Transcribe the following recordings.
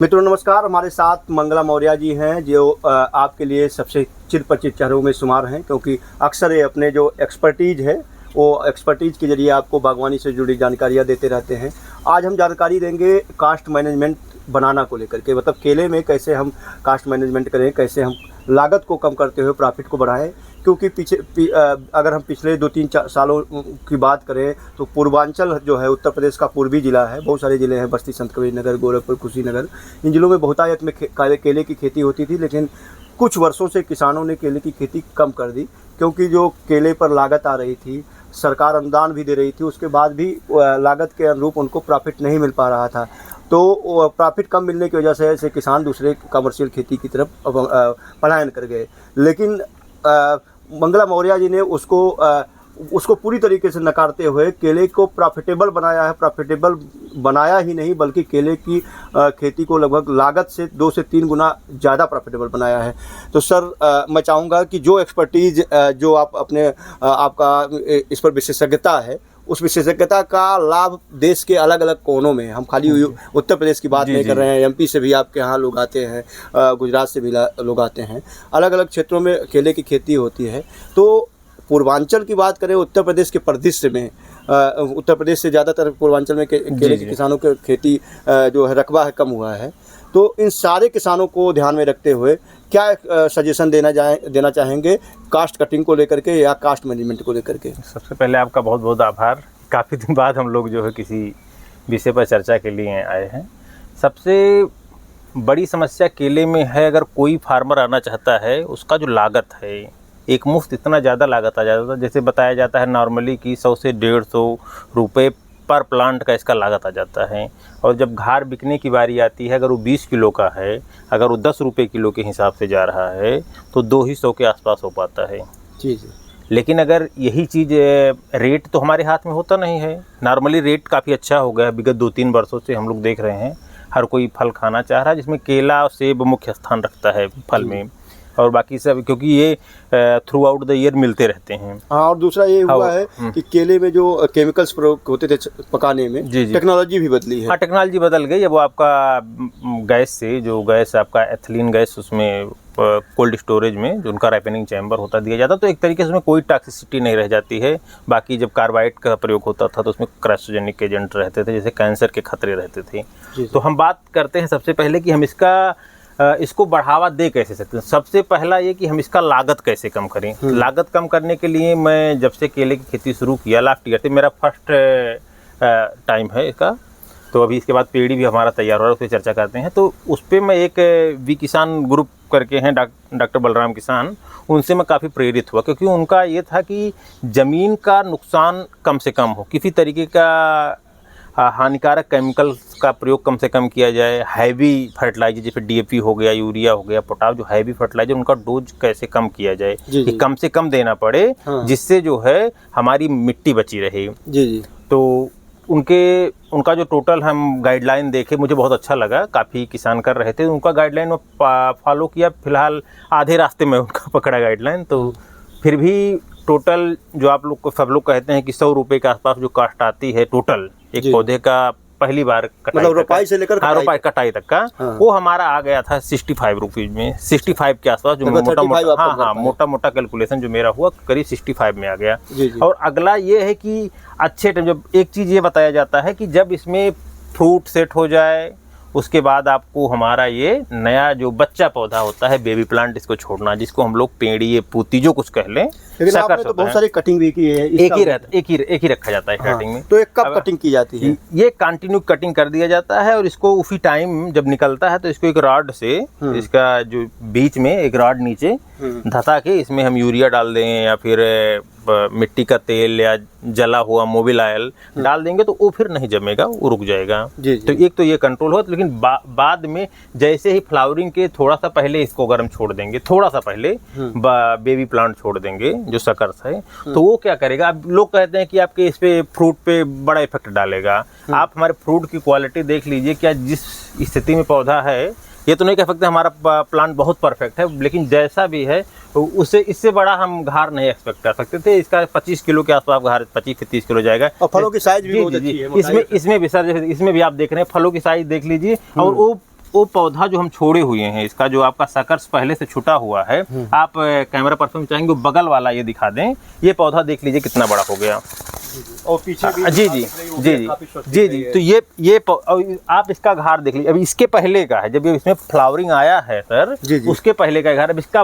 मित्रों नमस्कार। हमारे साथ मंगला मौर्य जी हैं जो आपके लिए सबसे चिरपरिचित चेहरों में शुमार हैं, क्योंकि अक्सर ये अपने जो एक्सपर्टीज़ है वो एक्सपर्टीज़ के जरिए आपको बागवानी से जुड़ी जानकारियाँ देते रहते हैं। आज हम जानकारी देंगे कास्ट मैनेजमेंट बनाना को लेकर के, मतलब केले में कैसे हम कास्ट मैनेजमेंट करें, कैसे हम लागत को कम करते हुए प्रॉफिट को बढ़ाएं। क्योंकि अगर हम पिछले 2-3 सालों की बात करें तो पूर्वांचल जो है उत्तर प्रदेश का पूर्वी ज़िला है, बहुत सारे ज़िले हैं, बस्ती, संत कबीर नगर, गोरखपुर, कुशीनगर, इन ज़िलों में बहुतायत में केले की खेती होती थी। लेकिन कुछ वर्षों से किसानों ने केले की खेती कम कर दी, क्योंकि जो केले पर लागत आ रही थी, सरकार अनुदान भी दे रही थी, उसके बाद भी लागत के अनुरूप उनको प्रॉफिट नहीं मिल पा रहा था। तो प्रॉफिट कम मिलने की वजह से ऐसे किसान दूसरे कमर्शियल खेती की तरफ पलायन कर गए। लेकिन मंगला मौर्य जी ने उसको पूरी तरीके से नकारते हुए केले को प्रॉफिटेबल बनाया है। प्रॉफिटेबल बनाया ही नहीं बल्कि केले की खेती को लगभग लागत से 2 से 3 गुना ज़्यादा प्रॉफिटेबल बनाया है। तो सर, मैं चाहूँगा कि जो एक्सपर्टीज़ जो आप आपका इस पर विशेषज्ञता है, उस विशेषज्ञता का लाभ देश के अलग अलग कोनों में, हम खाली उत्तर प्रदेश की बात नहीं कर रहे हैं, एमपी से भी आपके यहाँ लोग आते हैं, गुजरात से भी लोग आते हैं, अलग अलग क्षेत्रों में केले की खेती होती है। तो पूर्वांचल की बात करें, उत्तर प्रदेश के परिदृश्य में, उत्तर प्रदेश से ज़्यादातर पूर्वांचल में केले के किसानों की खेती जो है रकबा है कम हुआ है। तो इन सारे किसानों को ध्यान में रखते हुए क्या सजेशन देना चाहेंगे कास्ट कटिंग को लेकर के या कास्ट मैनेजमेंट को लेकर के? सबसे पहले आपका बहुत बहुत आभार। काफ़ी दिन बाद हम लोग जो है किसी विषय पर चर्चा के लिए आए हैं। सबसे बड़ी समस्या केले में है, अगर कोई फार्मर आना चाहता है, उसका जो लागत है, एक मुफ्त इतना ज़्यादा लागत आ जाता है। जैसे बताया जाता है नॉर्मली कि 100 से 150 रुपये पर प्लांट का इसका लागत आ जाता है। और जब घार बिकने की बारी आती है, अगर वो 20 किलो का है, अगर वो 10 रुपये किलो के हिसाब से जा रहा है तो 200 के आसपास हो पाता है। जी। लेकिन अगर यही चीज़ रेट तो हमारे हाथ में होता नहीं है। नॉर्मली रेट काफ़ी अच्छा हो गया विगत 2-3 वर्षों से हम लोग देख रहे हैं। हर कोई फल खाना चाह रहा है, जिसमें केला और सेब मुख्य स्थान रखता है फल में, और बाकी सब क्योंकि ये थ्रू आउट द ईयर मिलते रहते हैं। हाँ, और दूसरा ये हुआ है कि केले में जो केमिकल्स प्रयोग होते थे पकाने में, टेक्नोलॉजी भी बदली है। हाँ, टेक्नोलॉजी बदल गई। अब वो आपका गैस से, जो गैस आपका एथिलीन गैस, उसमें कोल्ड स्टोरेज में जो उनका रैपनिंग चैम्बर होता दिया जाता, तो एक तरीके से उसमें कोई टॉक्सिसिटी नहीं रह जाती है। बाकी जब कार्बाइड का प्रयोग होता था तो उसमें क्राइसोजेनिक एजेंट रहते थे, जैसे कैंसर के खतरे रहते थे। तो हम बात करते हैं सबसे पहले कि हम इसको बढ़ावा दे कैसे सकते हैं। सबसे पहला ये कि हम इसका लागत कैसे कम करें। लागत कम करने के लिए मैं जब से केले की खेती शुरू किया, लास्ट ईयर से मेरा फर्स्ट टाइम है इसका, तो अभी इसके बाद पेड़ी भी हमारा तैयार हो रहा है, उस पर चर्चा करते हैं। तो उस पर मैं एक वी किसान ग्रुप करके हैं, डॉक्टर बलराम किसान, उनसे मैं काफ़ी प्रेरित हुआ, क्योंकि उनका ये था कि ज़मीन का नुकसान कम से कम हो, किसी तरीके का हानिकारक केमिकल्स का प्रयोग कम से कम किया जाए। हैवी फर्टिलाइजर जैसे डीएपी हो गया, यूरिया हो गया, पोटाश, जो हैवी फर्टिलाइजर, उनका डोज कैसे कम किया जाए कि कम से कम देना पड़े। हाँ। जिससे जो है हमारी मिट्टी बची रहे। जी। तो उनका जो टोटल हम गाइडलाइन देखे, मुझे बहुत अच्छा लगा। काफ़ी किसान कर रहे थे, उनका गाइडलाइन में फॉलो किया। फिलहाल आधे रास्ते में उनका पकड़ा गाइडलाइन, तो फिर भी टोटल जो आप लोग को सब लोग कहते हैं कि 100 रुपये के आसपास जो कास्ट आती है टोटल एक पौधे का पहली बार कटाई, मतलब रोपाई से लेकर रोपाई कटाई तक का, हाँ। वो हमारा आ गया था 65 रुपीज़ में, 65 के आसपास, जो मोटा मोटा कैलकुलेशन जो मेरा हुआ करीब 65 में आ गया। और अगला ये है कि अच्छे टाइम, जब एक चीज़ ये बताया जाता है कि जब इसमें फ्रूट सेट हो जाए, उसके बाद आपको हमारा ये नया जो बच्चा पौधा होता है, बेबी प्लांट, इसको छोड़ना, जिसको हम लोग पेड़ी पूती जो कुछ कह लें। लेकिन आपने तो बहुत सारी कटिंग भी की है। एक ही रखा जाता है स्टार्टिंग में। तो एक कब कटिंग की जाती है? ये कंटिन्यू कटिंग कर दिया जाता है, और इसको उसी टाइम जब निकलता है तो इसको एक रॉड से, इसका जो बीच में एक रॉड नीचे धसा के, इसमें हम यूरिया डाल दें या फिर मिट्टी का तेल या जला हुआ मोबिल ऑयल डाल देंगे तो वो फिर नहीं जमेगा, वो रुक जाएगा। तो एक तो ये कंट्रोल हो। लेकिन बाद में जैसे ही फ्लावरिंग के थोड़ा सा पहले इसको गर्म छोड़ देंगे, थोड़ा सा पहले बेबी प्लांट छोड़ देंगे जो सकर्स है, तो वो क्या करेगा, अब लोग कहते हैं कि आपके इस पे फ्रूट पे बड़ा इफेक्ट डालेगा। आप हमारे फ्रूट की क्वालिटी देख लीजिए, क्या जिस स्थिति में पौधा है, ये तो नहीं कह सकते हमारा प्लांट बहुत परफेक्ट है, लेकिन जैसा भी है उससे इससे बड़ा हम घार नहीं एक्सपेक्ट कर सकते थे। इसका 25 किलो के आसपास घार 25 से 30 किलो जाएगा। और फलों की साइज भी बहुत अच्छी है। इसमें भी सर, इसमें भी आप देख रहे हैं, फलों की साइज देख लीजिए, और वो वो पौधा जो हम छोड़े हुए हैं, इसका जो आपका सकर्स पहले से छुटा हुआ है, आप कैमरा पर्सन चाहेंगे वो बगल वाला ये दिखा दें। ये पौधा देख लीजिए कितना बड़ा हो गया। और पीछे भी जी जी जी जी जी तो ये आप इसका घार देख लीजिए। अभी इसके पहले का है, जब ये इसमें फ्लावरिंग आया है सर, उसके पहले का घार। अब इसका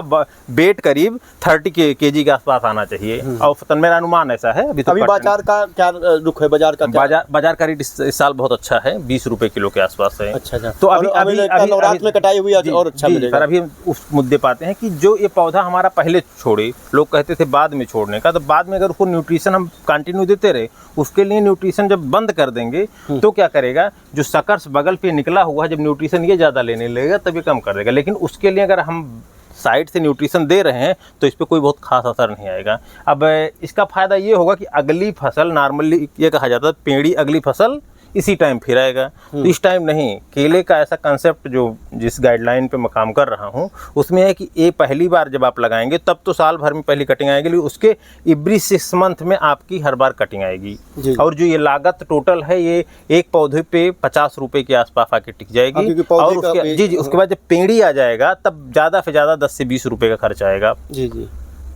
वेट करीब 30 केजी के आसपास आना चाहिए, और मेरा अनुमान ऐसा है। अभी बाजार का क्या रुख है? बाजार का बाजार का रेट इस साल बहुत अच्छा है, 20 रुपए किलो के आसपास है। अच्छा। तो अभी नवरात्र में कटाई हुई और अच्छा मिलेगा। सर अभी उस मुद्दे पाते हैं कि जो ये पौधा हमारा पहले छोड़े, लोग कहते थे बाद में छोड़ने का, तो बाद में अगर उसको न्यूट्रिशन हम कंटिन्यू देते रहे, उसके लिए न्यूट्रिशन जब बंद कर देंगे तो क्या करेगा, जो सकर्स बगल पे निकला हुआ है, जब न्यूट्रिशन ये ज़्यादा लेने लगेगा तभी कम कर देगा। लेकिन उसके लिए अगर हम साइड से न्यूट्रिशन दे रहे हैं तो इस पर कोई बहुत खास असर नहीं आएगा। अब इसका फ़ायदा ये होगा कि अगली फसल, नॉर्मली ये कहा जाता है पेड़ी अगली फसल इसी टाइम फिर आएगा, तो इस टाइम नहीं। केले का ऐसा कंसेप्ट जो जिस गाइडलाइन पे मैं काम कर रहा हूँ उसमें है कि ये पहली बार जब आप लगाएंगे तब तो साल भर में पहली कटिंग आएगी, लेकिन उसके एवरी 6 मंथ में आपकी हर बार कटिंग आएगी। और जो ये लागत टोटल है, ये एक पौधे पे 50 रुपए के आसपास आके टिक जाएगी। और उसके बाद जब पेड़ी आ जाएगा तब ज़्यादा से ज़्यादा 10 से 20 रुपये का खर्चा आएगा। जी।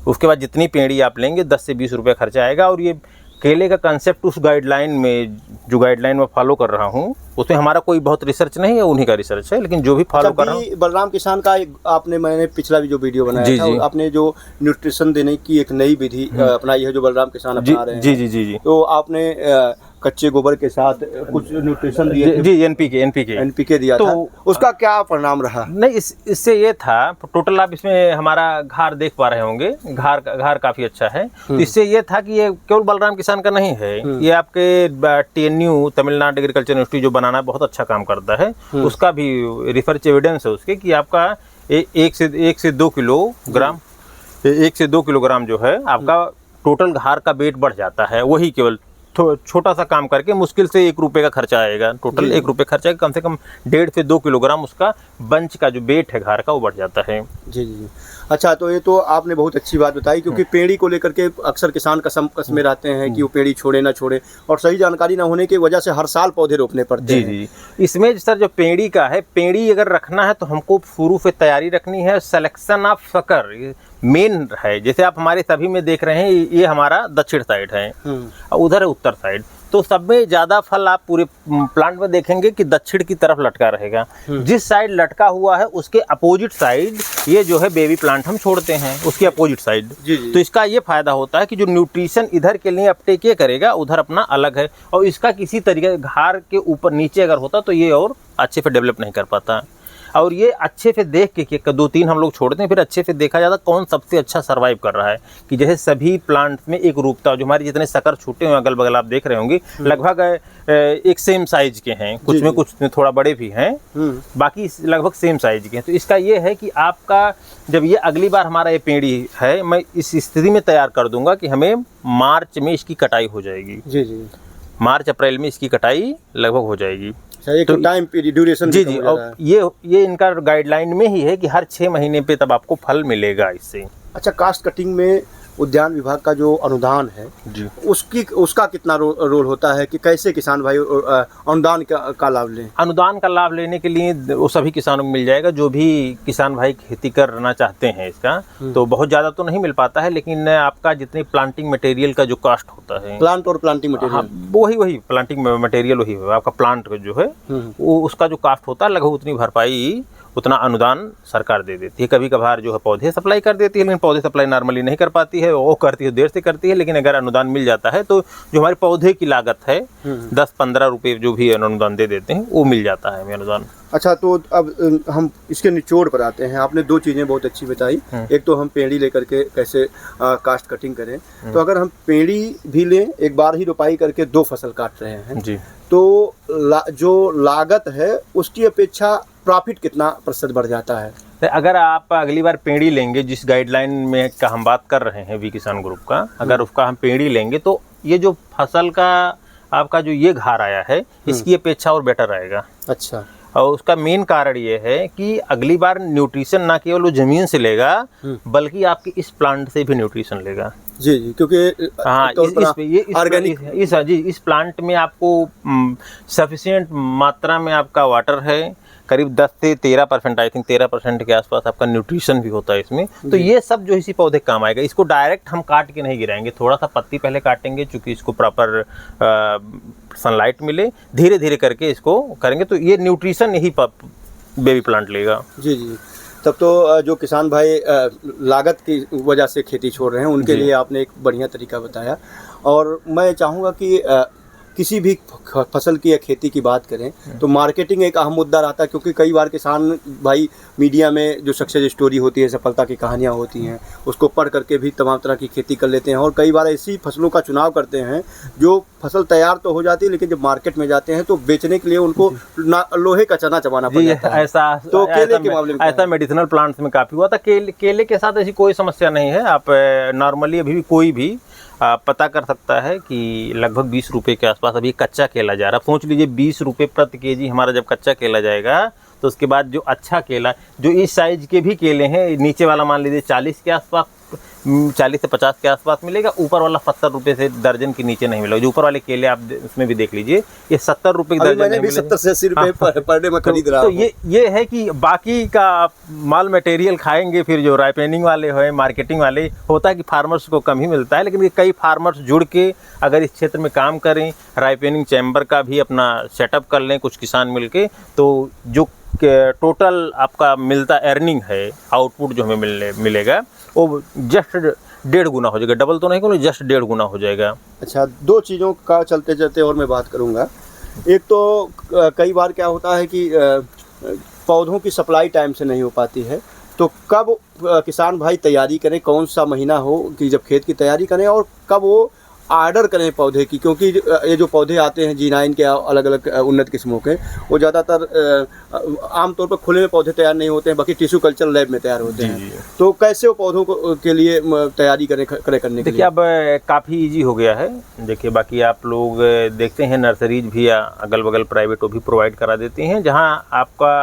उसके बाद जितनी पेड़ी आप लेंगे 10 से 20 रुपये खर्चा आएगा। और ये केले का कंसेप्ट उस गाइडलाइन में, जो गाइडलाइन में फॉलो कर रहा हूँ, उसमें हमारा कोई बहुत रिसर्च नहीं है, उन्हीं का रिसर्च है, लेकिन जो भी फॉलो कर रहा हूँ। बलराम किसान का मैंने पिछला भी जो वीडियो बनाया था, आपने जो न्यूट्रिशन देने की एक नई विधि अपनाई है, जो बलराम किसान अपना रहे हैं। जी जी जी जी। तो आपने कच्चे गोबर के साथ कुछ न्यूट्रिशन दिए थे? जी, एनपीके दिया तो था। उसका क्या परिणाम रहा? नहीं, इससे ये था, टोटल आप इसमें हमारा घार देख पा रहे होंगे, घार काफी अच्छा है। तो इससे ये था कि ये केवल बलराम किसान का नहीं है, ये आपके TNU तमिलनाडु एग्रीकल्चर यूनिवर्सिटी जो बनाना बहुत अच्छा काम करता है, उसका भी रिसर्च एविडेंस है उसके, कि आपका 1 से 2 किलोग्राम जो है आपका टोटल घार का वेट बढ़ जाता है। वही केवल छोटा सा काम करके मुश्किल से 1 रुपये का खर्चा आएगा, टोटल 1 रुपये खर्चा, कम से कम 1.5 से 2 किलोग्राम उसका बंच का जो वेट है घार का वो बढ़ जाता है। जी जी। अच्छा, तो ये तो आपने बहुत अच्छी बात बताई, क्योंकि पेड़ी को लेकर के अक्सर किसान कसम रहते हैं कि वो पेड़ी छोड़े ना छोड़े, और सही जानकारी ना होने की वजह से हर साल पौधे रोपने पड़ते हैं। जी। इसमें सर जो पेड़ी का है, पेड़ी अगर रखना है तो हमको शुरू से तैयारी रखनी है। सिलेक्शन ऑफ सकर मेन है। जैसे आप हमारे सभी में देख रहे हैं, ये हमारा दक्षिण साइड है, उधर है उत्तर साइड। तो सब में ज़्यादा फल आप पूरे प्लांट में देखेंगे कि दक्षिण की तरफ लटका रहेगा। जिस साइड लटका हुआ है उसके अपोजिट साइड ये जो है बेबी प्लांट हम छोड़ते हैं, उसके अपोजिट साइड। तो इसका ये फायदा होता है कि जो न्यूट्रिशन इधर के लिए अपटेक ये करेगा, उधर अपना अलग है। और इसका किसी तरीके घार के ऊपर नीचे अगर होता तो ये और अच्छे से डेवलप नहीं कर पाता। और ये अच्छे से देख के 2-3 हम लोग छोड़ते हैं, फिर अच्छे से देखा जाता कौन सबसे अच्छा सर्वाइव कर रहा है। कि जैसे सभी प्लांट में एक रूपता, जो हमारे जितने सकर छूटे हुए अगल बगल आप देख रहे होंगे, लगभग एक सेम साइज के हैं, कुछ में कुछ थोड़ा बड़े भी हैं, बाकी लगभग सेम साइज के हैं। तो इसका ये है कि आपका जब ये अगली बार हमारा ये पेड़ी है, मैं इस स्थिति में तैयार कर दूंगा कि हमें मार्च में इसकी कटाई हो जाएगी। जी जी। मार्च अप्रैल में इसकी कटाई लगभग हो जाएगी। तो टाइम पीरियड ड्यूरेशन जी जी। और ये इनका गाइडलाइन में ही है कि हर 6 महीने पे तब आपको फल मिलेगा इससे। अच्छा, कास्ट कटिंग में उद्यान विभाग का जो अनुदान है जी, उसका कितना रोल होता है कि कैसे किसान भाई अनुदान का लाभ लें? अनुदान का लाभ लेने के लिए वो सभी किसानों को मिल जाएगा, जो भी किसान भाई खेती करना चाहते हैं इसका। तो बहुत ज़्यादा तो नहीं मिल पाता है, लेकिन आपका जितनी प्लांटिंग मटेरियल का जो कास्ट होता है, प्लांट और प्लांटिंग मटेरियल, हाँ, वही प्लांटिंग मटेरियल वही है आपका, प्लांट जो है वो उसका जो कास्ट होता है लगभग उतनी भरपाई, उतना अनुदान सरकार दे देती है। कभी कभार जो है पौधे सप्लाई कर देती है, लेकिन पौधे सप्लाई नॉर्मली नहीं कर पाती है, वो करती है देर से करती है। लेकिन अगर अनुदान मिल जाता है तो जो हमारे पौधे की लागत है 10-15 रुपये जो भी अनुदान दे देते हैं वो मिल जाता है हमें अनुदान। अच्छा, तो अब हम इसके निचोड़ पर आते हैं। आपने 2 चीज़ें बहुत अच्छी बताई। एक तो हम पेड़ी लेकर के कैसे कास्ट कटिंग करें, तो अगर हम पेड़ी भी लें, एक बार ही रोपाई करके 2 फसल काट रहे हैं जी, तो जो लागत है उसकी अपेक्षा प्रॉफिट कितना % बढ़ जाता है? अगर आप अगली बार पेड़ी लेंगे, जिस गाइडलाइन में का हम बात कर रहे हैं वी किसान ग्रुप का, अगर उसका हम पेड़ी लेंगे तो ये जो फसल का आपका जो ये घार आया है इसकी अपेक्षा और बेटर आएगा। अच्छा। और उसका मेन कारण ये है कि अगली बार न्यूट्रिशन ना केवल वो जमीन से लेगा, बल्कि आपके इस प्लांट से भी न्यूट्रिशन लेगा। जी जी, क्योंकि हाँ, इस प्लांट में आपको सफिशिएंट मात्रा में आपका वाटर है, करीब 10 से 13%, आई थिंक 13% के आसपास आपका न्यूट्रिशन भी होता है इसमें। तो ये सब जो इसी पौधे काम आएगा। इसको डायरेक्ट हम काट के नहीं गिराएंगे, थोड़ा सा पत्ती पहले काटेंगे, चूँकि इसको प्रॉपर सनलाइट मिले, धीरे धीरे करके इसको करेंगे तो ये न्यूट्रिशन यही बेबी प्लांट लेगा। जी जी। तब तो जो किसान भाई लागत की वजह से खेती छोड़ रहे हैं उनके लिए आपने एक बढ़िया तरीका बताया। और मैं चाहूँगा कि किसी भी फसल की या खेती की बात करें तो मार्केटिंग एक अहम मुद्दा रहता है, क्योंकि कई बार किसान भाई मीडिया में जो सक्सेस स्टोरी होती है, सफलता की कहानियाँ होती हैं, उसको पढ़ करके भी तमाम तरह की खेती कर लेते हैं और कई बार ऐसी फसलों का चुनाव करते हैं जो फसल तैयार तो हो जाती है लेकिन जब मार्केट में जाते हैं तो बेचने के लिए उनको लोहे का चना चबाना पड़ जाता है। ऐसा तो केले के मामले में ऐसा मेडिसिनल प्लांट्स में काफ़ी हुआ था। केले के साथ ऐसी कोई समस्या नहीं है। आप नॉर्मली अभी भी कोई भी पता कर सकता है कि लगभग 20 रुपये के आसपास अभी कच्चा केला जा रहा है। सोच लीजिए 20 रुपये प्रति केजी हमारा जब कच्चा केला जाएगा तो उसके बाद जो अच्छा केला, जो इस साइज के भी केले हैं, नीचे वाला मान लीजिए 40 के आसपास, 40 से 50 के आसपास मिलेगा, ऊपर वाला 70 रुपये से दर्जन के नीचे नहीं मिलेगा। जो ऊपर वाले केले आप उसमें भी देख लीजिए, ये 70 रुपये की दर्जन मैंने भी 70 से 80 रुपये पर डे में खरीद रहा हूँ। तो ये है कि बाकी का आप माल मटेरियल खाएंगे, फिर जो राइपेनिंग वाले हैं, मार्केटिंग वाले, होता है कि फार्मर्स को कम ही मिलता है, लेकिन कई फार्मर्स जुड़ के अगर इस क्षेत्र में काम करें, राइपेनिंग चैम्बर का भी अपना सेटअप कर लें, कुछ किसान मिल के, तो जो टोटल आपका मिलता अर्निंग है, आउटपुट जो हमें मिलेगा वो जस्ट 1.5 गुना हो जाएगा। डबल तो नहीं कहूँ, जस्ट 1.5 गुना हो जाएगा। अच्छा, दो चीज़ों का चलते चलते और मैं बात करूँगा। एक तो कई बार क्या होता है कि पौधों की सप्लाई टाइम से नहीं हो पाती है, तो कब किसान भाई तैयारी करें, कौन सा महीना हो कि जब खेत की तैयारी करें और कब वो आर्डर करें पौधे की, क्योंकि ये जो पौधे आते हैं G9 के अलग अलग उन्नत किस्मों के, वो ज़्यादातर आमतौर पर खुले में पौधे तैयार नहीं होते हैं, बाकी टिश्यू कल्चर लैब में तैयार होते हैं। तो कैसे वो पौधों को के लिए तैयारी करने के लिए? देखिए अब काफ़ी इजी हो गया है। देखिए बाकी आप लोग देखते हैं नर्सरीज भी या अगल बगल प्राइवेट वो भी प्रोवाइड करा देती हैं, जहाँ आपका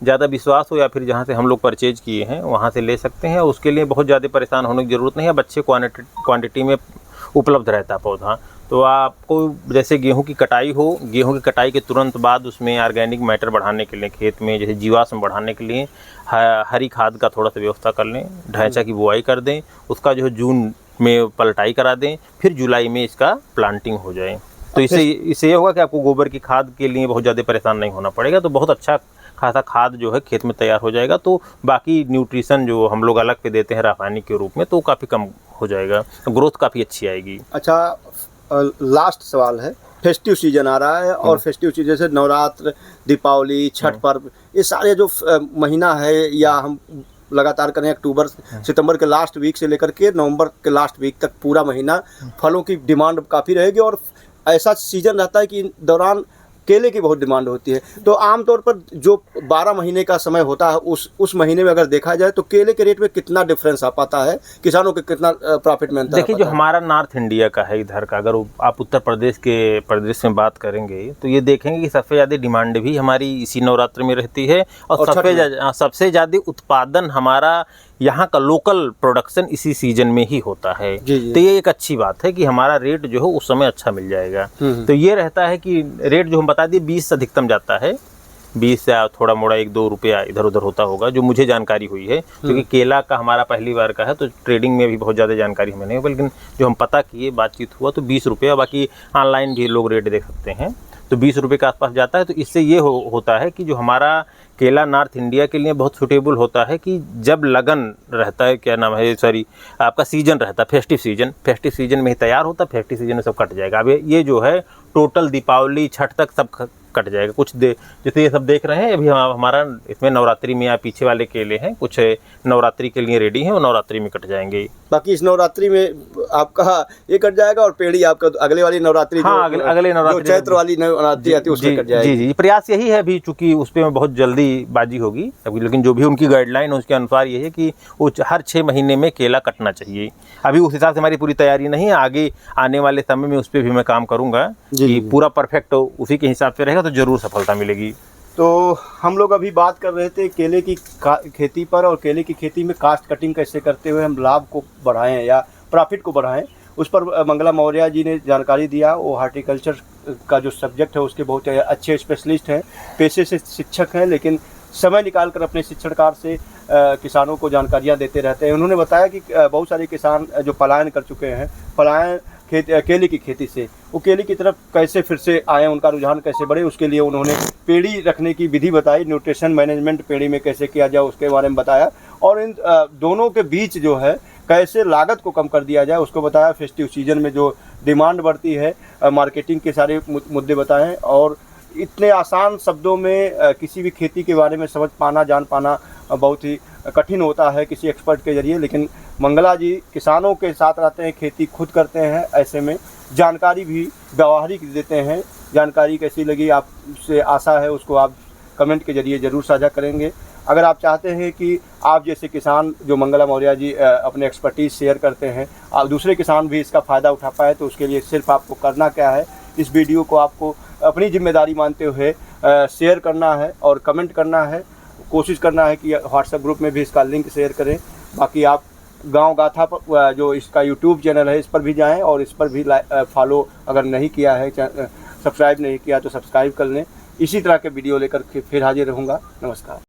ज़्यादा विश्वास हो या फिर जहाँ से हम लोग परचेज किए हैं वहाँ से ले सकते हैं। उसके लिए बहुत ज़्यादा परेशान होने की ज़रूरत नहीं है, अब अच्छे क्वांटिटी में उपलब्ध रहता है पौधा। तो आपको जैसे गेहूं की कटाई हो, गेहूं की कटाई के तुरंत बाद उसमें ऑर्गेनिक मैटर बढ़ाने के लिए खेत में जैसे जीवाश्म बढ़ाने के लिए हरी खाद का थोड़ा सा व्यवस्था कर लें, ढैंचा की बुआई कर दें, उसका जो है जून में पलटाई करा दें, फिर जुलाई में इसका प्लांटिंग हो जाए। तो इससे ये होगा कि आपको गोबर की खाद के लिए बहुत ज़्यादा परेशान नहीं होना पड़ेगा। तो बहुत अच्छा खासा खाद जो है खेत में तैयार हो जाएगा। तो बाकी न्यूट्रिशन जो हम लोग अलग पे देते हैं रासायनिक के रूप में, तो काफ़ी कम हो जाएगा, तो ग्रोथ काफ़ी अच्छी आएगी। अच्छा, लास्ट सवाल है, फेस्टिव सीजन आ रहा है और फेस्टिव सीजन जैसे नवरात्र, दीपावली, छठ पर्व, ये सारे जो महीना है, या हम लगातार करें अक्टूबर सितंबर के लास्ट वीक से लेकर के नवंबर के लास्ट वीक तक पूरा महीना फलों की डिमांड काफ़ी रहेगी। और ऐसा सीजन रहता है कि दौरान केले की बहुत डिमांड होती है। तो आमतौर पर जो 12 महीने का समय होता है उस महीने में अगर देखा जाए तो केले के रेट में कितना डिफरेंस आ पाता है, किसानों के कितना प्रॉफिट मिलता है? देखिए जो हमारा नॉर्थ इंडिया का है इधर का, अगर आप उत्तर प्रदेश के परिदृश्य में बात करेंगे तो ये देखेंगे कि सबसे ज़्यादा डिमांड भी हमारी इसी नवरात्र में रहती है और सबसे ज़्यादा उत्पादन हमारा यहाँ का लोकल प्रोडक्शन इसी सीजन में ही होता है। तो ये एक अच्छी बात है कि हमारा रेट जो है उस समय अच्छा मिल जाएगा। तो ये रहता है कि रेट जो हम बता दिए 20 से अधिकतम जाता है, 20 से थोड़ा मोड़ा 1-2 रुपया इधर उधर होता होगा, जो मुझे जानकारी हुई है, क्योंकि केला का हमारा पहली बार का है तो ट्रेडिंग में भी बहुत ज़्यादा जानकारी हमें नहीं है, लेकिन जो हम पता किए, बातचीत हुआ तो 20 रुपया, बाकी ऑनलाइन भी लोग रेट देख सकते हैं, तो 20 रुपये के आसपास जाता है। तो इससे ये होता है कि जो हमारा केला नॉर्थ इंडिया के लिए बहुत सूटेबल होता है कि जब लगन रहता है, क्या नाम है, सॉरी, आपका सीजन रहता है फेस्टिव सीजन में ही तैयार होता है, फेस्टिव सीजन में सब कट जाएगा। अब ये जो है टोटल दीपावली छठ तक सब कट जाएगा। कुछ जैसे ये सब देख रहे हैं अभी हमारा इसमें नवरात्रि में या पीछे वाले केले हैं, कुछ नवरात्रि के लिए रेडी हैं, वो नवरात्रि में कट जाएंगे। बाकी इस नवरात्रि में आपका ये कट जाएगा और पेड़ी आपका अगले वाली नवरात्रि, हाँ, अगले नवरात्रि, चैत्र वाली नवरात्रि आती है उसमें कट जाएगी। जी, प्रयास यही है अभी, चूंकि उस पर बहुत जल्दी बाजी होगी अभी, लेकिन जो भी उनकी गाइडलाइन है उसके अनुसार ये है कि वो हर 6 महीने में केला कटना चाहिए। अभी उस हिसाब से हमारी पूरी तैयारी नहीं है, आगे आने वाले समय में उस पर भी मैं काम करूँगा कि पूरा परफेक्ट उसी के हिसाब से रहेगा तो जरूर सफलता मिलेगी। तो हम लोग अभी बात कर रहे थे केले की खेती पर, और केले की खेती में कास्ट कटिंग कैसे करते हुए हम लाभ को बढ़ाएं या प्रॉफिट को बढ़ाएं, उस पर मंगला मौर्य जी ने जानकारी दिया। वो हार्टिकल्चर का जो सब्जेक्ट है उसके बहुत अच्छे स्पेशलिस्ट हैं, पेशे से शिक्षक हैं, लेकिन समय निकालकर अपने शिक्षणकार से किसानों को जानकारियाँ देते रहते हैं। उन्होंने बताया कि बहुत सारे किसान जो पलायन कर चुके हैं, पलायन केले की खेती से वो केले की तरफ कैसे फिर से आए, उनका रुझान कैसे बढ़े, उसके लिए उन्होंने पेड़ी रखने की विधि बताई, न्यूट्रिशन मैनेजमेंट पेड़ी में कैसे किया जाए उसके बारे में बताया, और इन दोनों के बीच जो है कैसे लागत को कम कर दिया जाए उसको बताया। फेस्टिव सीजन में जो डिमांड बढ़ती है, मार्केटिंग के सारे मुद्दे बताएं, और इतने आसान शब्दों में किसी भी खेती के बारे में समझ पाना, जान पाना बहुत ही कठिन होता है किसी एक्सपर्ट के ज़रिए। लेकिन मंगला जी किसानों के साथ रहते हैं, खेती खुद करते हैं, ऐसे में जानकारी भी व्यावहारिक देते हैं। जानकारी कैसी लगी आपसे आशा है उसको आप कमेंट के ज़रिए ज़रूर साझा करेंगे। अगर आप चाहते हैं कि आप जैसे किसान जो मंगला मौर्य जी अपने एक्सपर्टीज़ शेयर करते हैं, आप दूसरे किसान भी इसका फ़ायदा उठा पाए, तो उसके लिए सिर्फ आपको करना क्या है, इस वीडियो को आपको अपनी जिम्मेदारी मानते हुए शेयर करना है और कमेंट करना है। कोशिश करना है कि व्हाट्सएप ग्रुप में भी इसका लिंक शेयर करें। बाकी आप गांव गाथा पर जो इसका यूट्यूब चैनल है इस पर भी जाएं और इस पर भी फॉलो अगर नहीं किया है, सब्सक्राइब नहीं किया तो सब्सक्राइब कर लें। इसी तरह के वीडियो लेकर फिर हाजिर रहूँगा। नमस्कार।